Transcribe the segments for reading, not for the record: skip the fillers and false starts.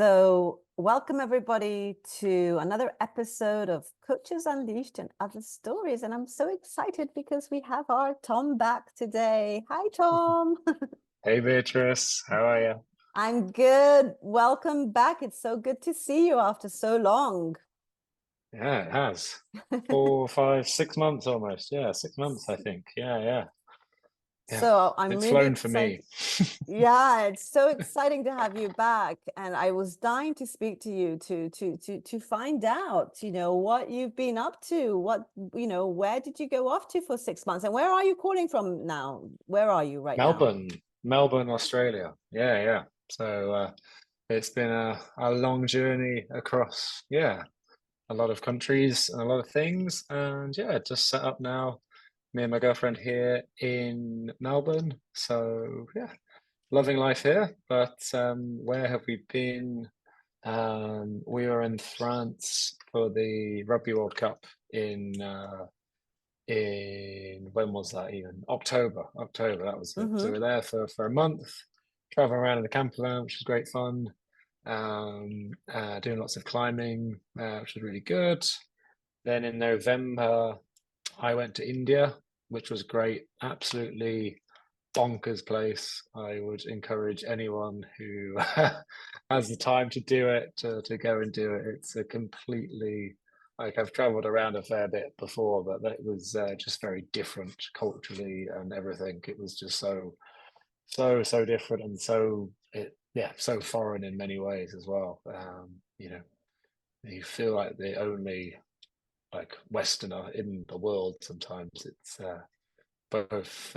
So, welcome everybody to another episode of Coaches Unleashed and Other Stories. And I'm so excited because we have our Tom back today. Hi, Tom. Hey Beatrice, how are you? I'm good. Welcome back. It's so good to see you after so long. Yeah, it has. 4, 5, 6 months almost. Yeah, 6 months, I think. Yeah. So I'm It's really flown for excited. me. Yeah, it's so exciting to have you back. And I was dying to speak to you to find out, what you've been up to. Where did you go off to for 6 months? And where are you calling from now? Where are you right now? Melbourne, Australia. Yeah. So it's been a long journey across, a lot of countries and a lot of things. And yeah, just set up now. Me and my girlfriend here in Melbourne. So yeah, loving life here. But where have we been? We were in France for the Rugby World Cup in when was that even? October. October, that was it. So we Mm-hmm. were there for a month, traveling around in the camper van, which was great fun. Doing lots of climbing, which was really good. Then in November, I went to India, which was great. Absolutely bonkers place. I would encourage anyone who has the time to do it to go and do it. It's a completely like I've traveled around a fair bit before, but that was just very different culturally and everything. It was just so different and so foreign in many ways as well. You feel like the only like Westerner in the world sometimes. It's both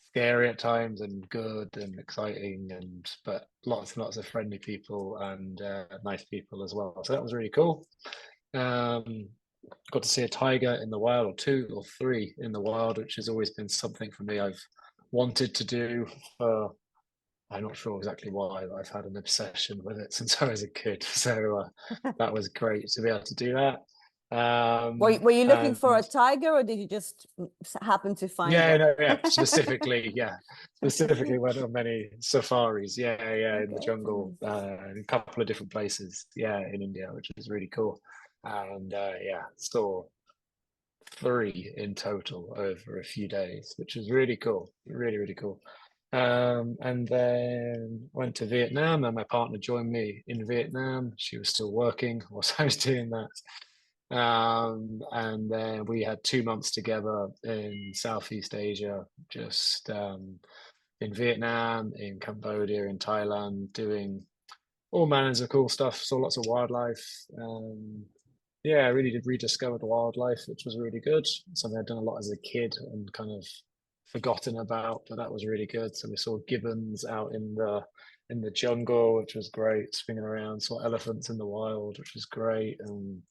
scary at times and good and exciting but lots and lots of friendly people and nice people as well. So that was really cool. Um, got to see a tiger in the wild, or two or three in the wild, which has always been something for me I've wanted to do for I'm not sure exactly why, but I've had an obsession with it since I was a kid. So that was great to be able to do that. Were you looking And for a tiger or did you just happen to find yeah, one? no, yeah, specifically went on many safaris. Yeah, in the Okay. jungle, in a couple of different places. Yeah, in India, which was really cool. And yeah, saw three in total over a few days, which was really cool. Really cool. And then went to Vietnam, and my partner joined me in Vietnam. She was still working whilst I was doing that. And then we had 2 months together in Southeast Asia, just in Vietnam, in Cambodia, in Thailand, doing all manners of cool stuff. Saw lots of wildlife. Yeah, I really did rediscover the wildlife, which was really good. Something I'd done a lot as a kid and kind of forgotten about, but that was really good. So we saw gibbons out in the jungle, which was great, swinging around. Saw elephants in the wild, which was great, and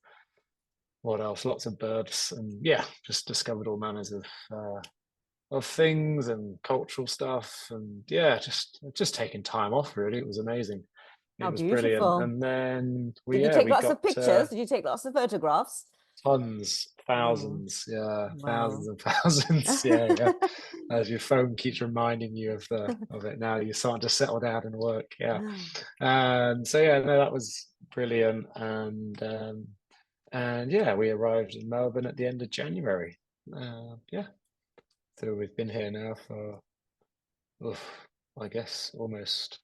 what else? Lots of birds, and yeah, just discovered all manners of things and cultural stuff, and yeah, just taking time off. Really, it was amazing. It How was brilliant. beautiful. And then Did you take we lots of got pictures? Did you take lots of photographs? tons, Oh, thousands, yeah, thousands wow. and thousands. Yeah. As your phone keeps reminding you of it now, you're starting to settle down and work. Yeah. So yeah, no, that was brilliant. And yeah, we arrived in Melbourne at the end of January. Yeah, so we've been here now for, oof, I guess, almost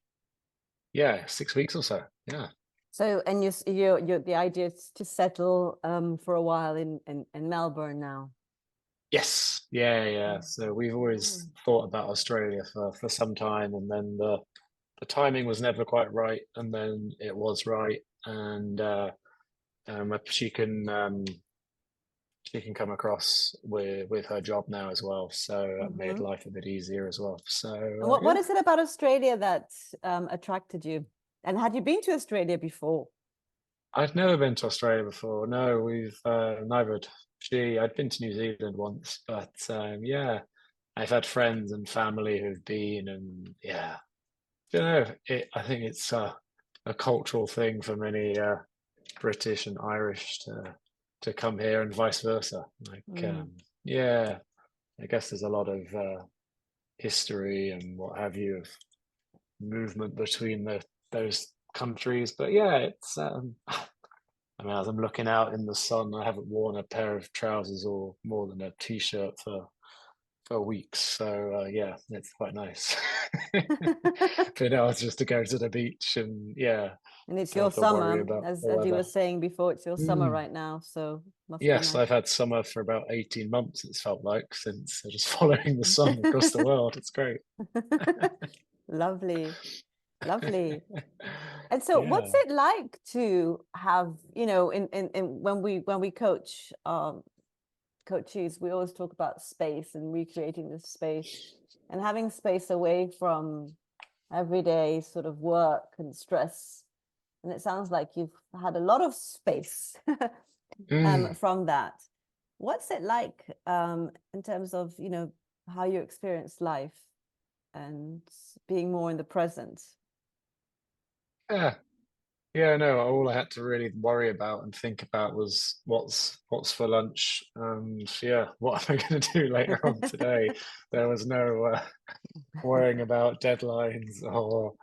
6 weeks or so. Yeah. So, and the idea is to settle for a while in Melbourne now. Yes. Yeah. Mm. So we've always Oh. thought about Australia for some time, and then the timing was never quite right, and then it was right, and she can come across with her job now as well, so that made Mm-hmm. life a bit easier as well. So And what yeah, is it about Australia that attracted you? And had you been to Australia before? I'd never been to Australia before. No, we've neither had she. I'd been to New Zealand once, but yeah, I've had friends and family who've been, and yeah, I think it's a cultural thing for many British and Irish to come here, and vice versa. Like, Mm. yeah, I guess there's a lot of history and what have you of movement between those countries. But yeah, it's I mean, as I'm looking out in the sun, I haven't worn a pair of trousers or more than a t-shirt for weeks. So yeah, it's quite nice. Being able just to go to the beach and yeah, And it's don't your have to worry summer, about the as you were weather. saying before, it's your summer Mm. right now, so must be Yes, nice. I've had summer for about 18 months, it's felt like, since just following the sun across the world. It's great. Lovely, lovely. And so what's Yeah. it like to have, in when we coach coaches, we always talk about space and recreating this space and having space away from everyday sort of work and stress. And it sounds like you've had a lot of space Mm. from that. What's it like in terms of, how you experience life and being more in the present? Yeah. Yeah, no, all I had to really worry about and think about was what's for lunch, and yeah, what am I going to do later on today? There was no worrying about deadlines or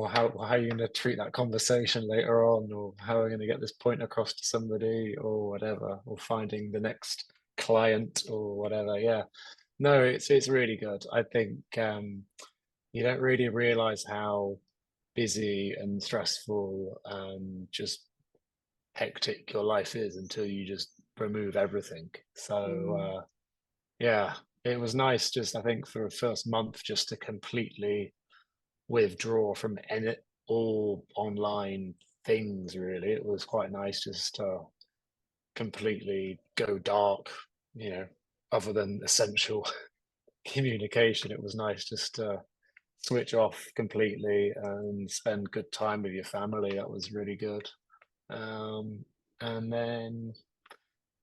how you're going to treat that conversation later on, or how I'm going to get this point across to somebody, or whatever, or finding the next client or whatever. Yeah, no, it's really good. I think you don't really realize how busy and stressful and just hectic your life is until you just remove everything. So Mm, yeah, it was nice just I think for a first month just to completely withdraw from any all online things really. It was quite nice just to completely go dark, you know, other than essential communication. It was nice just to switch off completely and spend good time with your family. That was really good. Um, and then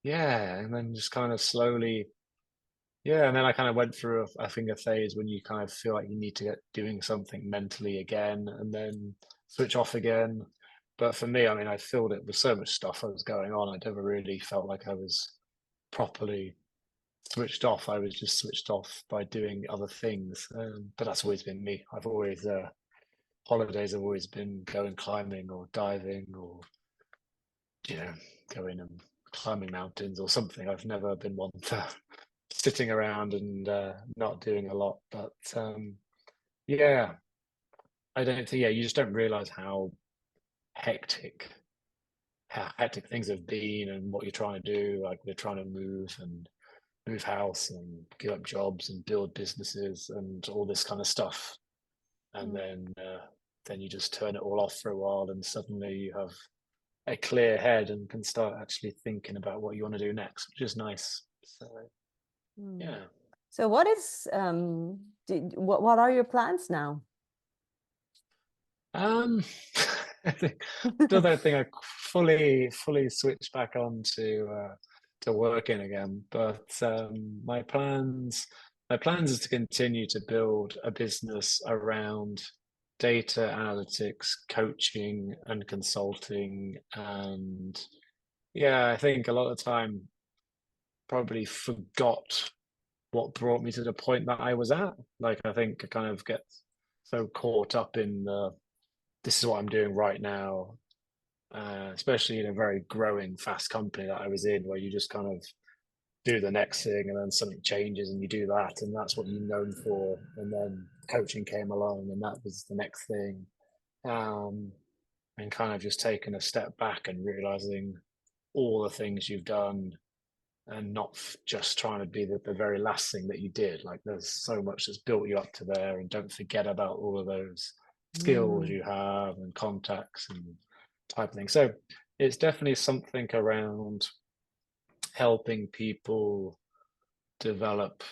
yeah, and then just kind of slowly, yeah, and then I kind of went through I think a phase when you kind of feel like you need to get doing something mentally again, and then switch off again. But for me, I mean, I filled it with so much stuff that was going on. I never really felt like I was properly switched off. I was just switched off by doing other things. But that's always been me. I've always holidays have always been going climbing or diving or you know going and climbing mountains or something. I've never been one for sitting around and not doing a lot. But yeah, I don't think. Yeah, you just don't realize hectic how hectic things have been and what you're trying to do. Like we're trying to move house and give up jobs and build businesses and all this kind of stuff. And mm, then you just turn it all off for a while, and suddenly you have a clear head and can start actually thinking about what you want to do next, which is nice. So mm. yeah. So what is what are your plans now? Um, I think, still don't think I fully switched back on to working again. But my plans is to continue to build a business around data analytics, coaching, and consulting. And yeah, I think a lot of the time probably forgot what brought me to the point that I was at. Like I think I kind of get so caught up in the this is what I'm doing right now, especially in a very growing, fast company that I was in, where you just kind of do the next thing and then something changes and you do that, and that's what you're known for. And then coaching came along and that was the next thing. Um, and kind of just taking a step back and realizing all the things you've done and not just trying to be the very last thing that you did. Like there's so much that's built you up to there, and don't forget about all of those skills Mm, you have and contacts and type of thing. So it's definitely something around helping people develop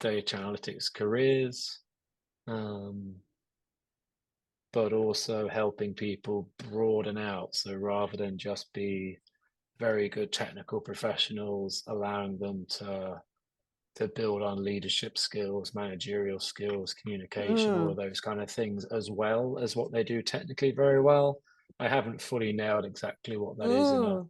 data analytics careers, um, but also helping people broaden out. So rather than just be very good technical professionals, allowing them to build on leadership skills, managerial skills, communication, all of mm, those kind of things, as well as what they do technically very well. I haven't fully nailed exactly what that is in a mm.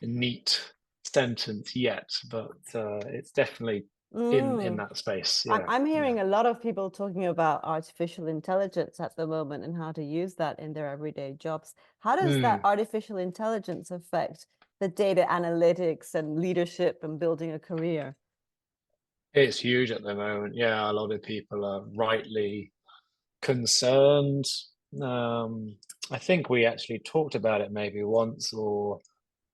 neat sentence yet, but it's definitely in Mm. that space. I'm Yeah, I'm yeah. hearing a lot of people talking about artificial intelligence at the moment and how to use that in their everyday jobs. How does that Mm. artificial intelligence affect the data analytics and leadership and building a career? It's huge at the moment. Yeah, a lot of people are rightly concerned. Um, I think we actually talked about it maybe once, or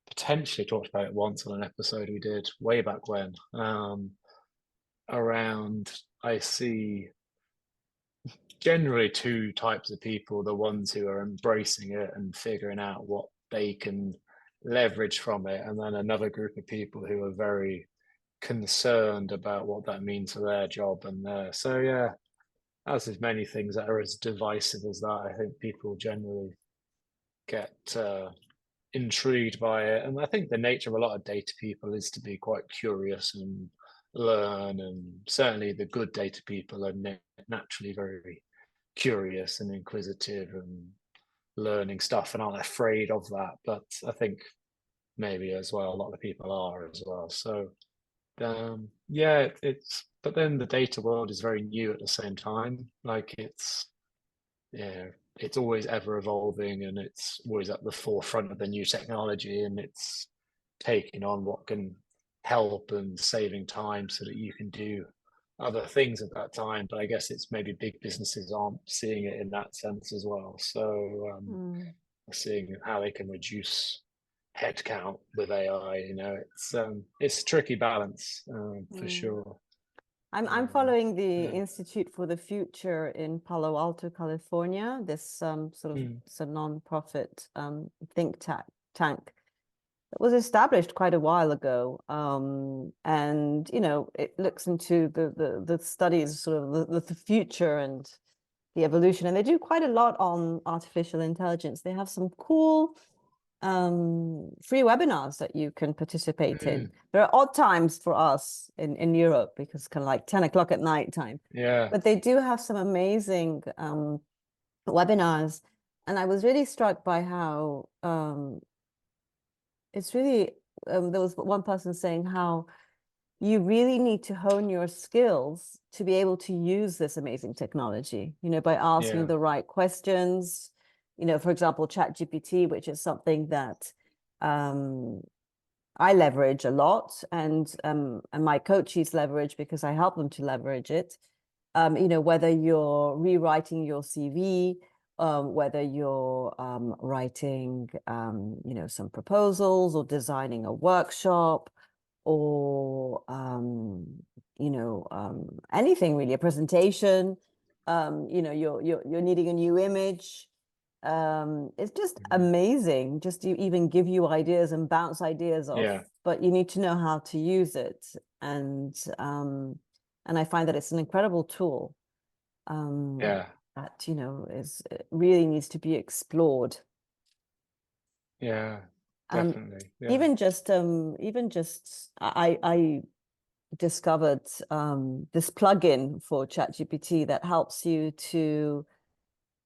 potentially talked about it once on an episode we did way back when. Around, I see generally two types of people: the ones who are embracing it and figuring out what they can leverage from it, and then another group of people who are very concerned about what that means for their job and their. So yeah, as with many things that are as divisive as that, I think people generally get intrigued by it. And I think the nature of a lot of data people is to be quite curious and learn. And certainly the good data people are naturally very curious and inquisitive and learning stuff and aren't afraid of that. But I think maybe as well, a lot of people are as well. So yeah, it's, but then the data world is very new at the same time. Like it's, yeah, it's always ever evolving and it's always at the forefront of the new technology, and it's taking on what can help and saving time so that you can do other things at that time. But I guess it's maybe big businesses aren't seeing it in that sense as well. So Mm, seeing how they can reduce headcount with AI, it's a tricky balance for mm. sure. I'm Um, following the yeah. Institute for the Future in Palo Alto, California. This sort of Mm, it's a non-profit think tank that was established quite a while ago. And it looks into the studies, sort of the future and the evolution. And they do quite a lot on artificial intelligence. They have some cool free webinars that you can participate in. mm, There are odd times for us in Europe because kind of like 10 o'clock at night time. yeah. But they do have some amazing webinars. And I was really struck by how it's really there was one person saying how you really need to hone your skills to be able to use this amazing technology, by asking Yeah. the right questions. For example, ChatGPT, which is something that um, I leverage a lot, and my coaches leverage because I help them to leverage it. Whether you're rewriting your CV, whether you're writing, some proposals or designing a workshop, or anything really, a presentation. You're needing a new image. It's just Mm, amazing just to even give you ideas and bounce ideas off, yeah. but you need to know how to use it. And I find that it's an incredible tool Yeah. that is really needs to be explored. Yeah. um Definitely. Yeah. even just I discovered this plugin for ChatGPT that helps you to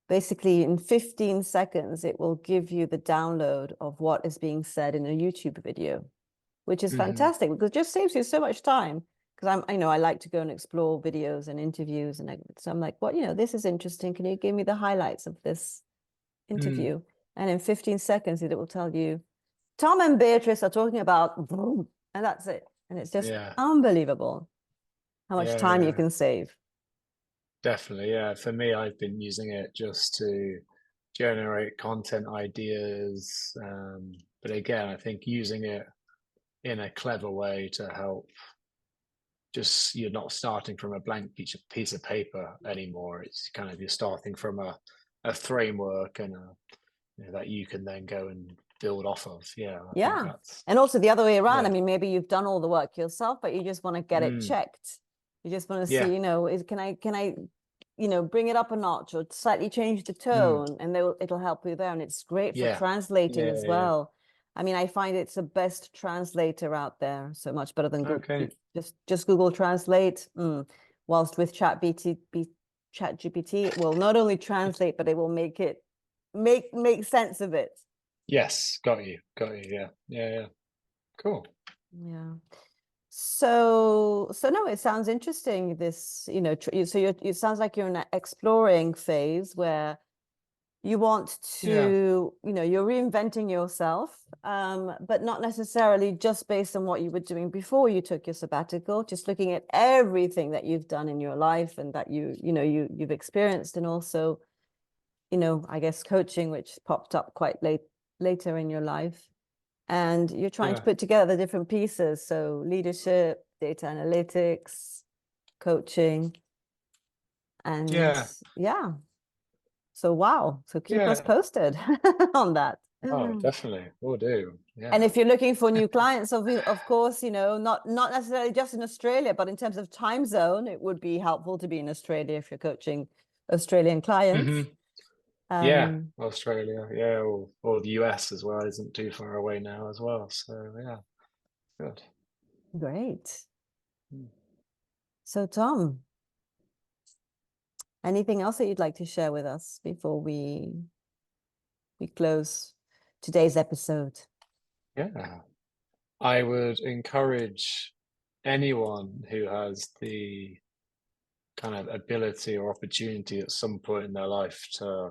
basically in 15 seconds it will give you the download of what is being said in a YouTube video, which is Hmm. fantastic because it just saves you so much time. Because I like to go and explore videos and interviews, and so I'm like, this is interesting. Can you give me the highlights of this Mm. interview? And in 15 seconds, it will tell you Tom and Beatrice are talking about, boom, and that's it. And it's just Yeah. unbelievable how much Yeah. time you Yeah. can save. Definitely. Yeah. For me, I've been using it just to generate content ideas. But again, I think using it in a clever way to help, just you're not starting from a blank piece of paper anymore. It's kind of you're starting from a framework and that you can then go and build off of. Yeah, I think Yeah. that's And also the other way around. I yeah. mean, maybe you've done all the work yourself, but you just want to get it Mm, checked. You just want to see, yeah. can I, bring it up a notch or slightly change the Mm, tone, and it'll help you there. And it's great for yeah. translating Yeah. as Yeah. well. I mean, I find it's the best translator out there, so much better than Google. Okay. Just Google Translate. Whilst with ChatGPT, it will not only translate, but it will make sense of it. Yes. Got you. Got you. Yeah. Yeah. Yeah. Cool. Yeah. So no, it sounds interesting. This, it sounds like you're in an exploring phase where you want Yeah, to, you're reinventing yourself, but not necessarily just based on what you were doing before you took your sabbatical, just looking at everything that you've done in your life and that you've experienced, and also, I guess coaching, which popped up quite later in your life. And you're trying to yeah, put together the different pieces. So leadership, data analytics, coaching, and yeah, yeah. So wow. So keep us yeah. posted on that. Oh, definitely, will do. And Yeah. if you're looking for new clients, of course, not necessarily just in Australia, but in terms of time zone, it would be helpful to be in Australia if you're coaching Australian clients. Yeah, Um, Australia, yeah, or the US as well isn't too far away now as well. So yeah, good. Great. Mm. So Tom, anything else that you'd like to share with us before we close today's episode? Yeah, I would encourage anyone who has the kind of ability or opportunity at some point in their life to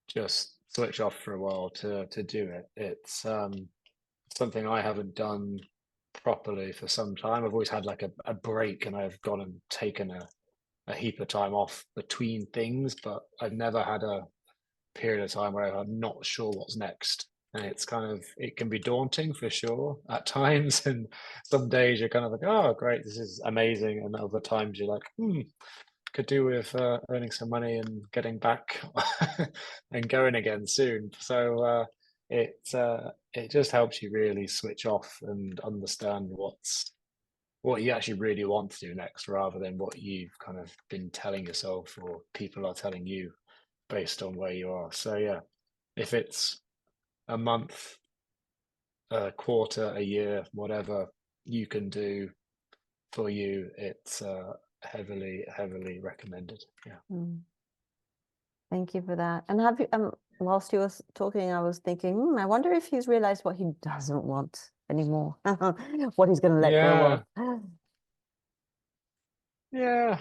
just switch off for a while to do it. It's something I haven't done properly for some time. I've always had like a break and I've gone and taken a heap of time off between things, but I've never had a period of time where I'm not sure what's next. And it's kind of, it can be daunting for sure at times. And some days you're kind of like, oh, great, this is amazing. And other times you're like, could do with earning some money and getting back and going again soon. So it just helps you really switch off and understand what you actually really want to do next, rather than what you've kind of been telling yourself or people are telling you based on where you are. So yeah, if it's a month, a quarter, a year, whatever you can do for you, it's heavily recommended. Yeah. Mm, thank you for that. And have you, whilst you were talking, I was thinking, I wonder if he's realized what he doesn't want anymore, what he's going to let go Yeah. of. Yeah.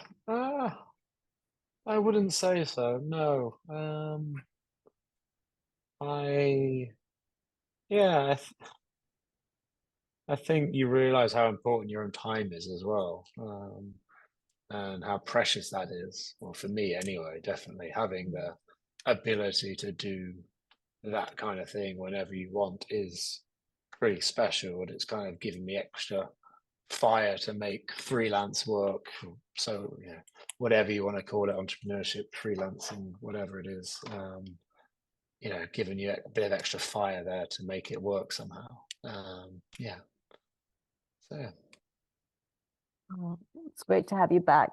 I wouldn't say so. No. I yeah, I think you realize how important your own time is as well. And how precious that is. Well, for me anyway, definitely having the ability to do that kind of thing whenever you want is pretty special. And it's kind of giving me extra fire to make freelance work. So, yeah, whatever you want to call it, entrepreneurship, freelancing, whatever it is, giving you a bit of extra fire there to make it work somehow. Yeah. So, Oh, it's great to have you back.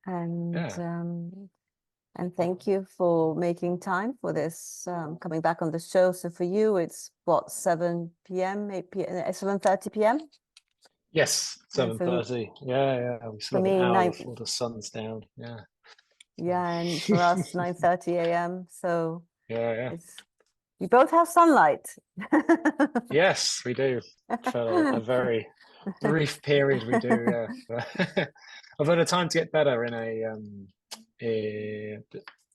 And yeah. thank you for making time for this, coming back on the show. So for you, it's what, 7 p.m., 8 p.m., 7:30 p.m. Yes, And 7:30. Yeah, yeah. We for still have an me, hour 9, before the sun's down. Yeah. So, yeah, and for us, 9:30 a.m. So yeah, yeah. it's, we both have sunlight. Yes, we do. For a very brief period, we do. Yeah. Although the times get better eh,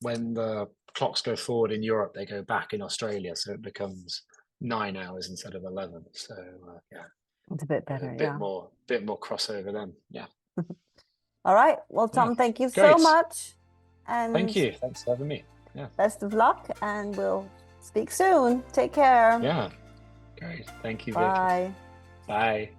when the clocks go forward in Europe, they go back in Australia, so it becomes 9 hours instead of 11. So yeah, It's a bit a better, yeah. bit more crossover then. Yeah, All right. Well, yeah. Tom, thank you so Great. much. Thank And you. Thanks for having me. Yeah, best of luck. And we'll speak soon. Take care. yeah. Great. Thank you, Beatrice. Bye. Bye.